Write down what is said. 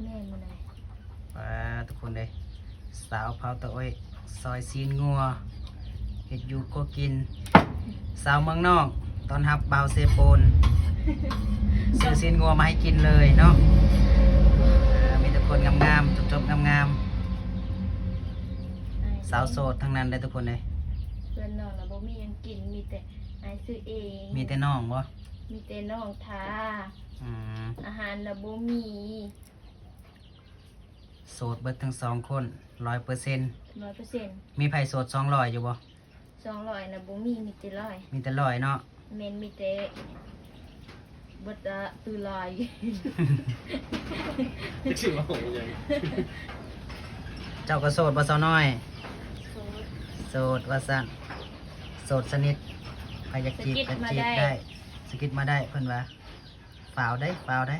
แม่มาไหน ทุกคนเลยสาวเผาตะอ้อยซอยซีนงัวเฮ็ดอยู่ก็กินสาวเมืองนอกตอนฮับบ่าวเซโปนซื้อซีนงัวมาให้กินเลยเนาะมีแต่คนงามๆจบๆงามๆสาวโสดทั้งนั้นเลยทุกคนเลย เพื่อนน้องนะบ่มีหยังกินมีแต่ไอ้ซื้อเอง มีแต่น้องบ่ มีแต่น้องทา อืม อาหารนะบ่มี โสดเบิดทั้งสองคน100% 100% มีไผโสด200อยู่บ่ 200นะบ่มีมีแต่100มีแต่100เนาะ แม่นมีแต่เบิดอะตือลอย ชื่อว่าของยัง เจ้าก็โสดบ่สาวน้อย โสด โสดว่าซั่นโสดสนิทใครอยากจีบก็จีบได้สกิดมาได้เพิ่นว่าฝ่าวได้